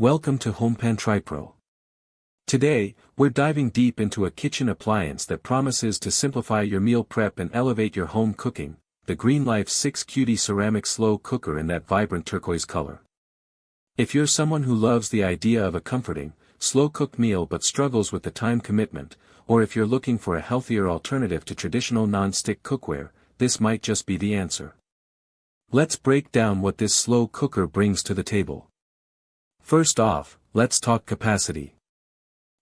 Welcome to HomePan TriPro. Today, we're diving deep into a kitchen appliance that promises to simplify your meal prep and elevate your home cooking, the GreenLife 6QT ceramic slow cooker in that vibrant turquoise color. If you're someone who loves the idea of a comforting, slow-cooked meal but struggles with the time commitment, or if you're looking for a healthier alternative to traditional non-stick cookware, this might just be the answer. Let's break down what this slow cooker brings to the table. First off, let's talk capacity.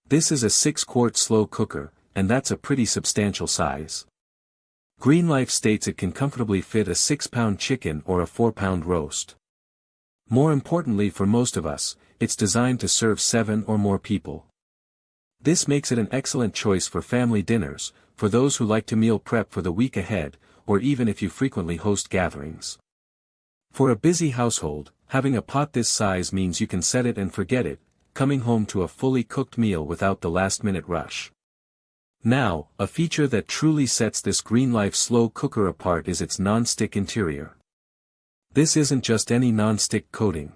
This is a 6-quart slow cooker, and that's a pretty substantial size. GreenLife states it can comfortably fit a 6-pound chicken or a 4-pound roast. More importantly for most of us, it's designed to serve 7 or more people. This makes it an excellent choice for family dinners, for those who like to meal prep for the week ahead, or even if you frequently host gatherings. For a busy household, having a pot this size means you can set it and forget it, coming home to a fully cooked meal without the last-minute rush. Now, a feature that truly sets this GreenLife slow cooker apart is its non-stick interior. This isn't just any non-stick coating.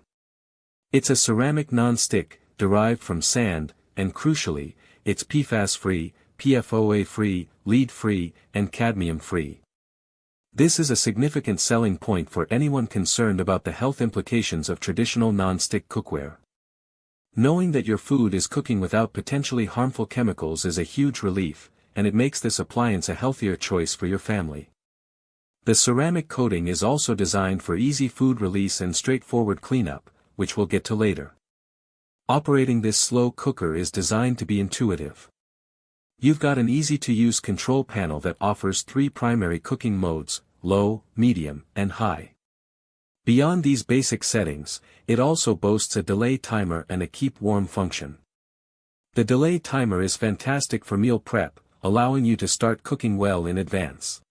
It's a ceramic non-stick, derived from sand, and crucially, it's PFAS-free, PFOA-free, lead-free, and cadmium-free. This is a significant selling point for anyone concerned about the health implications of traditional non-stick cookware. Knowing that your food is cooking without potentially harmful chemicals is a huge relief, and it makes this appliance a healthier choice for your family. The ceramic coating is also designed for easy food release and straightforward cleanup, which we'll get to later. Operating this slow cooker is designed to be intuitive. You've got an easy-to-use control panel that offers 3 primary cooking modes: low, medium, and high. Beyond these basic settings, it also boasts a delay timer and a keep warm function. The delay timer is fantastic for meal prep, allowing you to start cooking well in advance.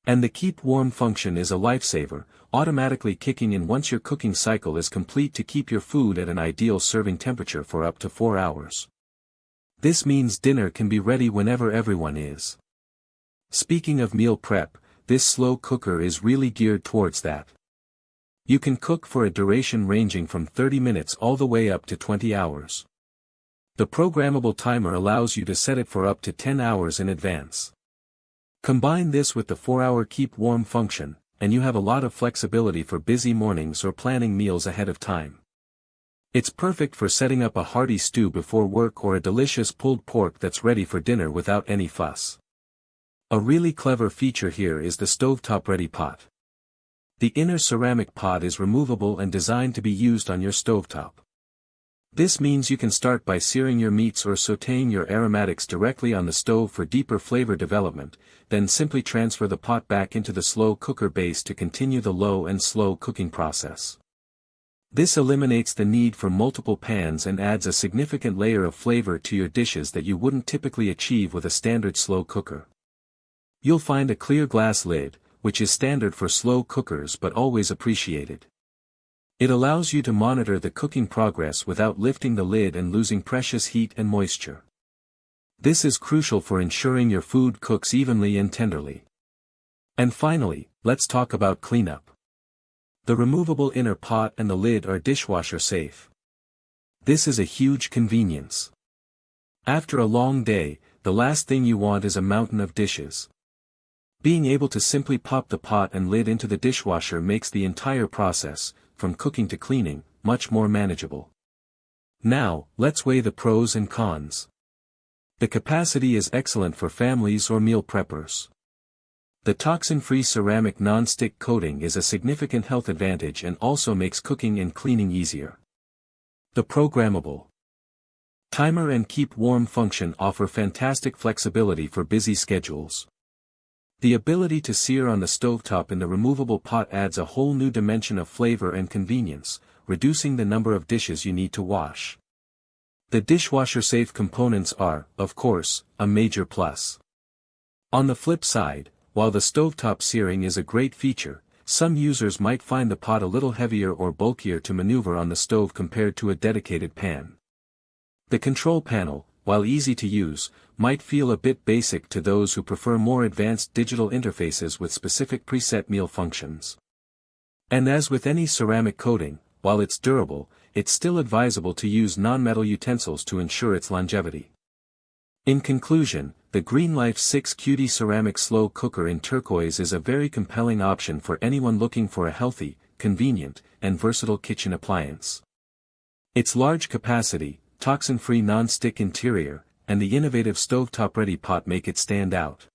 And the keep warm function is a lifesaver, automatically kicking in once your cooking cycle is complete to keep your food at an ideal serving temperature for up to 4 hours. This means dinner can be ready whenever everyone is. Speaking of meal prep, this slow cooker is really geared towards that. You can cook for a duration ranging from 30 minutes all the way up to 20 hours. The programmable timer allows you to set it for up to 10 hours in advance. Combine this with the 4-hour keep warm function, and you have a lot of flexibility for busy mornings or planning meals ahead of time. It's perfect for setting up a hearty stew before work or a delicious pulled pork that's ready for dinner without any fuss. A really clever feature here is the stovetop ready pot. The inner ceramic pot is removable and designed to be used on your stovetop. This means you can start by searing your meats or sautéing your aromatics directly on the stove for deeper flavor development, then simply transfer the pot back into the slow cooker base to continue the low and slow cooking process. This eliminates the need for multiple pans and adds a significant layer of flavor to your dishes that you wouldn't typically achieve with a standard slow cooker. You'll find a clear glass lid, which is standard for slow cookers but always appreciated. It allows you to monitor the cooking progress without lifting the lid and losing precious heat and moisture. This is crucial for ensuring your food cooks evenly and tenderly. And finally, let's talk about cleanup. The removable inner pot and the lid are dishwasher safe. This is a huge convenience. After a long day, the last thing you want is a mountain of dishes. Being able to simply pop the pot and lid into the dishwasher makes the entire process, from cooking to cleaning, much more manageable. Now, let's weigh the pros and cons. The capacity is excellent for families or meal preppers. The toxin-free ceramic non-stick coating is a significant health advantage and also makes cooking and cleaning easier. The programmable timer and keep warm function offer fantastic flexibility for busy schedules. The ability to sear on the stovetop in the removable pot adds a whole new dimension of flavor and convenience, reducing the number of dishes you need to wash. The dishwasher-safe components are, of course, a major plus. On the flip side, while the stovetop searing is a great feature, some users might find the pot a little heavier or bulkier to maneuver on the stove compared to a dedicated pan. The control panel, while easy to use, might feel a bit basic to those who prefer more advanced digital interfaces with specific preset meal functions. And as with any ceramic coating, while it's durable, it's still advisable to use non-metal utensils to ensure its longevity. In conclusion, the GreenLife 6QT ceramic slow cooker in turquoise is a very compelling option for anyone looking for a healthy, convenient, and versatile kitchen appliance. Its large capacity, toxin-free non-stick interior, and the innovative stovetop-ready pot make it stand out.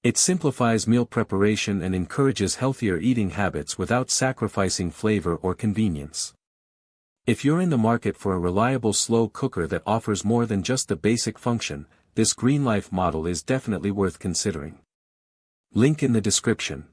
It simplifies meal preparation and encourages healthier eating habits without sacrificing flavor or convenience. If you're in the market for a reliable slow cooker that offers more than just the basic function, this GreenLife model is definitely worth considering. Link in the description.